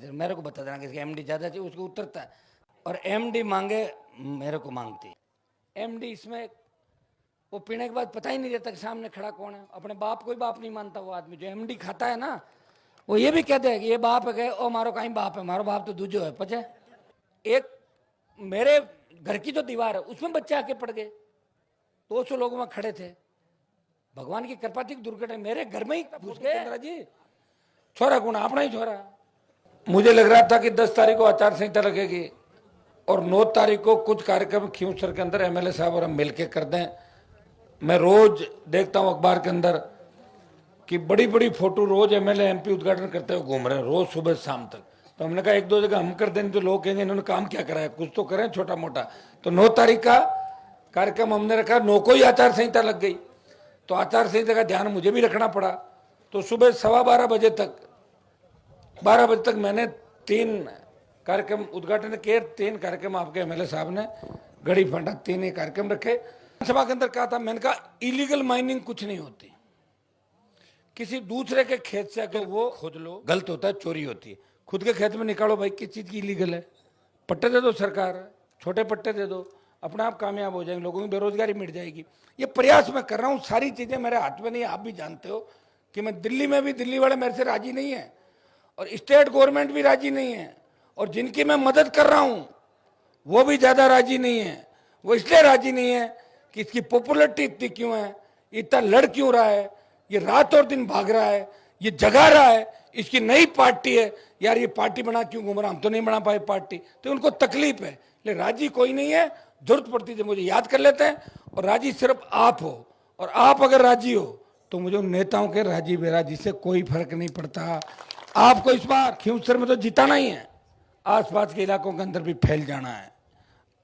चाहिए, मेरे को बता देना कि एमडी ज़्यादा चाहिए, उसको उतरता है। और एमडी मांगे मेरे को मांगती, एमडी इसमें वो पीने के बाद पता ही नहीं रहता कि सामने खड़ा कौन है। अपने बाप को ही बाप नहीं मानता वो आदमी जो एमडी खाता है ना, वो ये भी कहते हैं कि ये बाप है, ओ मारो कहीं बाप है, मारो बाप तो दूजो है पचे। एक मेरे घर की जो दीवार है उसमें बच्चे आके पड़ गए, 200 लोग वहां खड़े थे, भगवान की कृपा थी, दुर्घटना मेरे घर में ही घुस गए जी। छोरा कौन? अपना ही छोरा। मुझे लग रहा था कि 10 तारीख को आचार संहिता लगेगी और 9 तारीख को कुछ कार्यक्रम खींवसर के अंदर एमएलए साहब और हम मिलके कर दें। मैं रोज देखता हूं अखबार के अंदर कि बड़ी बड़ी फोटो रोज एमएलए एमपी उद्घाटन करते हुए घूम रहे हैं, रोज सुबह शाम तक। तो हमने कहा एक दो जगह हम कर दें तो लोग कहेंगे इन्होंने काम क्या करा है, कुछ तो करें छोटा मोटा। तो 9 तारीख का कार्यक्रम हमने रखा, 9 को ही आचार संहिता लग गई, तो आचार संहिता का ध्यान मुझे भी रखना पड़ा। तो सुबह 12:15 बजे तक 12 बजे तक मैंने 3 कार्यक्रम उद्घाटन किए, 3 कार्यक्रम आपके एमएलए साहब ने गड़ी फंटा 3 ही कार्यक्रम रखे। सभा के अंदर कहा था, मैंने कहा इलीगल माइनिंग कुछ नहीं होती, किसी दूसरे के खेत से अगर वो खोद लो गलत होता है, चोरी होती है। खुद के खेत में निकालो भाई, किस चीज की इलीगल है? पट्टे दे दो सरकार, छोटे पट्टे दे दो, अपने आप कामयाब हो जाएंगे, लोगों की बेरोजगारी मिट जाएगी। ये प्रयास मैं कर रहा हूँ, सारी चीजें मेरे हाथ में नहीं, आप भी जानते हो कि मैं दिल्ली में भी, दिल्ली वाले मेरे से राजी नहीं है और स्टेट गवर्नमेंट भी राजी नहीं है, और जिनकी मैं मदद कर रहा हूं वो भी ज्यादा राजी नहीं है। वो इसलिए राजी नहीं है कि इसकी पॉपुलरिटी इतनी क्यों है, इतना लड़ क्यों रहा है, ये रात और दिन भाग रहा है, ये जगा रहा है, इसकी नई पार्टी है, यार ये पार्टी बना क्यों घूम रहा, हम तो नहीं बना पाए पार्टी। तो उनको तकलीफ है, लेकिन राजी कोई नहीं है। जरूरत पड़ती है मुझे याद कर लेते हैं, और राजी सिर्फ आप हो, और आप अगर राजी हो तो मुझे उन नेताओं के राजी बेराजी से कोई फर्क नहीं पड़ता। आपको इस बार खींवसर में तो जिताना ही है, आसपास के इलाकों के अंदर भी फैल जाना है।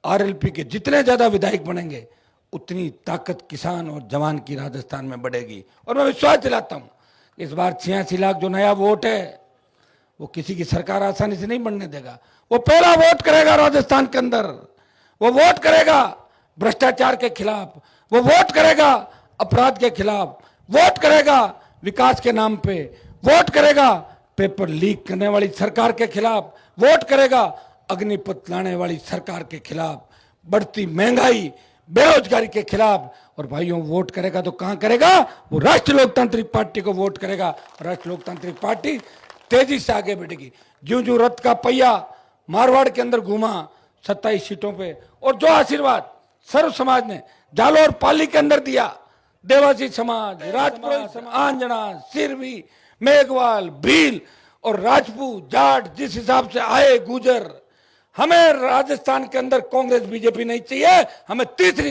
आरएलपी के जितने ज्यादा विधायक बनेंगे उतनी ताकत किसान और जवान की राजस्थान में बढ़ेगी। और मैं विश्वास दिलाता हूं इस बार 86 लाख जो नया वोट है वो किसी की सरकार आसानी से नहीं बनने देगा। वो पहला वोट करेगा राजस्थान के अंदर, वो वोट करेगा भ्रष्टाचार के खिलाफ, वो वोट करेगा अपराध के खिलाफ, वोट करेगा विकास के नाम पे, वोट करेगा पेपर लीक करने वाली सरकार के खिलाफ, वोट करेगा अग्निपथ लाने वाली सरकार के खिलाफ, बढ़ती महंगाई बेरोजगारी के खिलाफ। और भाइयों वोट करेगा तो कहां करेगा? वो राष्ट्रीय लोकतांत्रिक पार्टी को वोट करेगा। राष्ट्रीय लोकतांत्रिक पार्टी तेजी से आगे बढ़ेगी। ज्यों ज्यों रथ का पहिया मारवाड़ के अंदर घूमा 27 सीटों पे, और जो आशीर्वाद सर्व समाज ने जालोर पाली के अंदर दिया, देवासी समाज, राजपुरोहित समाज, आंजना, सिरवी, मेघवाल, भील और राजपूत जाट जिस हिसाब से आए गुजर, हमें राजस्थान के अंदर कांग्रेस बीजेपी नहीं चाहिए, हमें तीसरी